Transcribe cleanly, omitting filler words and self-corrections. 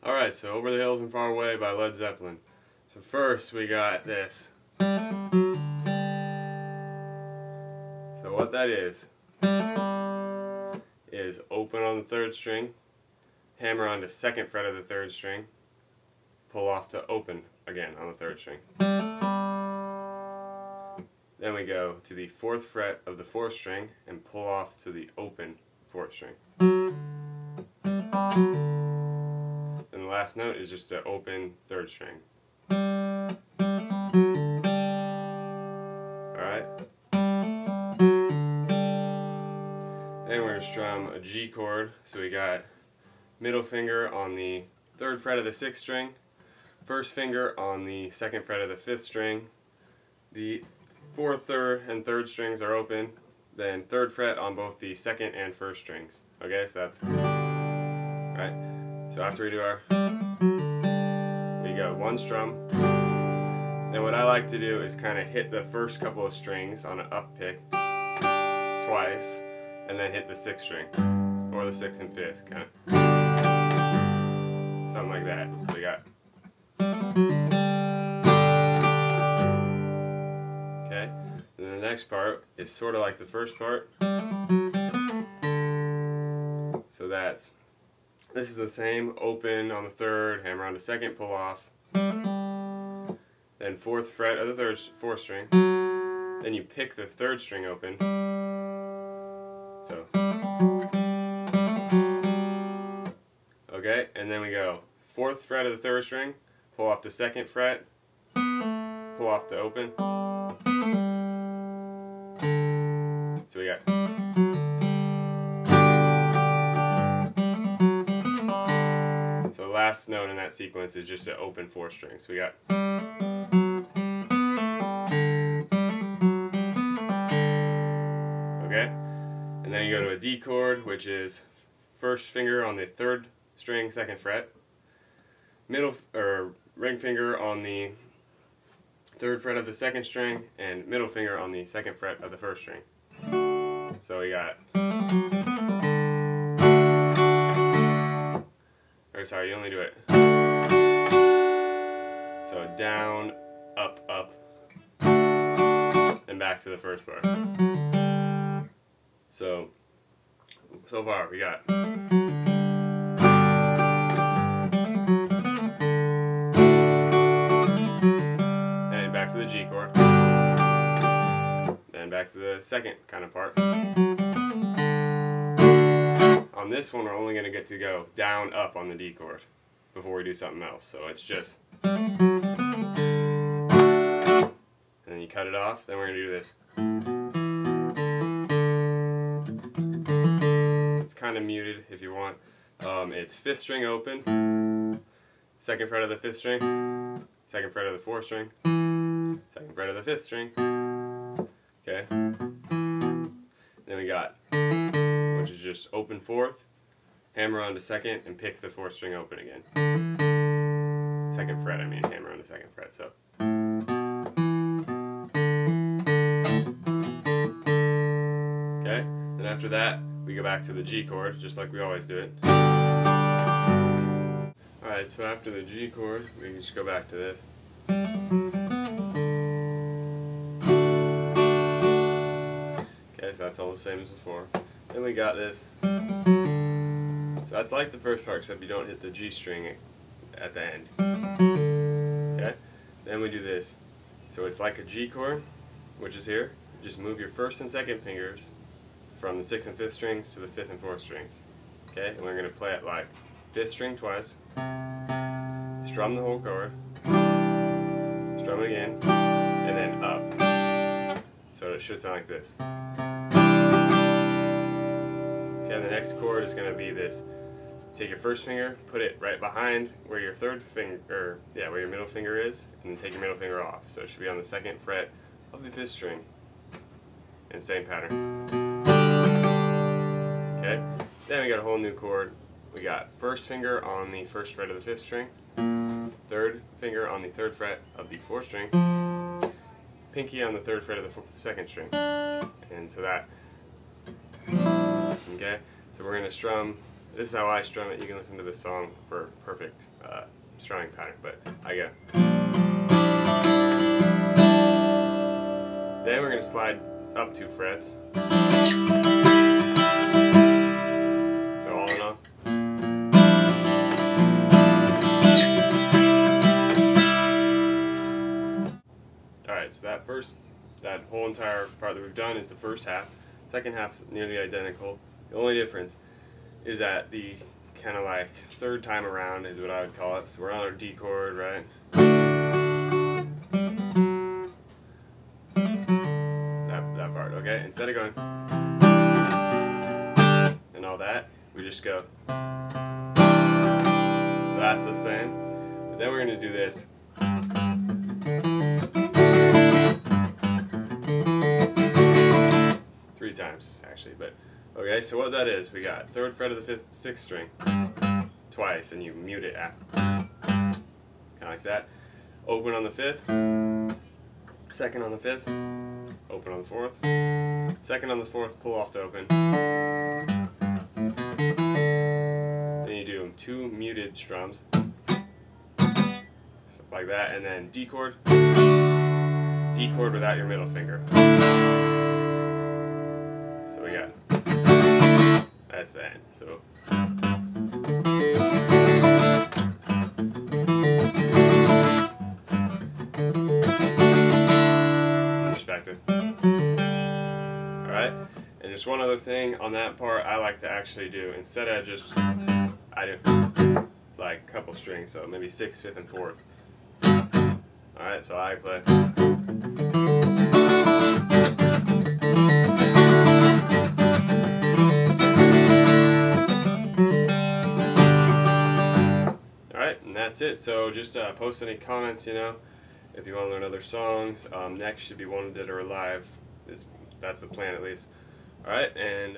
Alright, so Over the Hills and Far Away by Led Zeppelin. So first we got this. So what that is open on the 3rd string, hammer on the 2nd fret of the 3rd string, pull off to open again on the 3rd string. Then we go to the 4th fret of the 4th string and pull off to the open 4th string. Then the last note is just an open 3rd string. Alright? Then we're going to strum a G chord. So we got middle finger on the 3rd fret of the 6th string, 1st finger on the 2nd fret of the 5th string. The 4th, 3rd, and 3rd strings are open. Then 3rd fret on both the 2nd and 1st strings. Okay, so that's right. So after we do our, we go 1 strum. Then what I like to do is kind of hit the first couple of strings on an up pick twice, and then hit the 6th string, or the 6th and 5th, kind of something like that. So we got. Okay, and the next part is sort of like the first part. So this is the same, open on the 3rd, hammer on the 2nd, pull off. Then 4th fret of the 4th string. Then you pick the 3rd string open. So. Okay, and then we go 4th fret of the 3rd string, pull off the 2nd fret, pull off to open. So we got. So the last note in that sequence is just an open 4th string. So we got. Okay, and then you go to a D chord, which is 1st finger on the 3rd string, 2nd fret, middle or ring finger on the 3rd fret of the 2nd string, and middle finger on the 2nd fret of the 1st string. So we got. Or sorry, you only do it. So down, up, up, and back to the first part. So far we got. And back to the G chord. Then back to the 2nd kind of part. On this one, we're only going to get to go down, up on the D chord before we do something else. So it's just. And then you cut it off, then we're going to do this. It's kind of muted if you want. It's 5th string open, 2nd fret of the 5th string, 2nd fret of the 4th string, 2nd fret of the 5th string. Okay. Then we got, which is just open 4th, hammer on the 2nd, and pick the 4th string open again. 2nd fret, I mean, hammer on the 2nd fret, so. Okay, then after that, we go back to the G chord, just like we always do it. Alright, so after the G chord, we can just go back to this. Okay, so that's all the same as before. Then we got this. So that's like the first part, except you don't hit the G string at the end. Okay? Then we do this. So it's like a G chord, which is here. Just move your first and second fingers from the 6th and 5th strings to the 5th and 4th strings. Okay, and we're going to play it like 5th string twice, strum the whole chord, strum it again, and then up. So it should sound like this. Okay, the next chord is going to be this. Take your first finger, put it right behind where your third finger, where your middle finger is, and then take your middle finger off. So it should be on the 2nd fret of the 5th string. And same pattern. Okay, then we got a whole new chord. We got first finger on the 1st fret of the 5th string, third finger on the 3rd fret of the 4th string, pinky on the 3rd fret of the 2nd string, and so that. Okay, so we're gonna strum. This is how I strum it. You can listen to this song for perfect strumming pattern. But I go. Then we're gonna slide up 2 frets. So all in all. Alright, so that whole entire part that we've done is the first half. Second half's nearly identical. The only difference is that the kind of like third time around is what I would call it. So we're on our D chord, right? That part, okay? Instead of going and all that, we just go. So that's the same. But then we're gonna do this. 3 times actually, but okay, so what that is, we got 3rd fret of the 6th string twice, and you mute it after. Kind of like that. Open on the 5th, 2nd on the 5th, open on the 4th, 2nd on the 4th, pull off to open. Then you do 2 muted strums, so like that, and then D chord without your middle finger. So we got, that's the end. So perspective. Alright, and just one other thing on that part I like to actually do, instead of just, I do like a couple strings, so maybe 6th, 5th, and 4th. Alright, so I play. And that's it. So just post any comments, you know, if you want to learn other songs. Next should be Wanted Dead or Alive. That's the plan, at least. Alright, and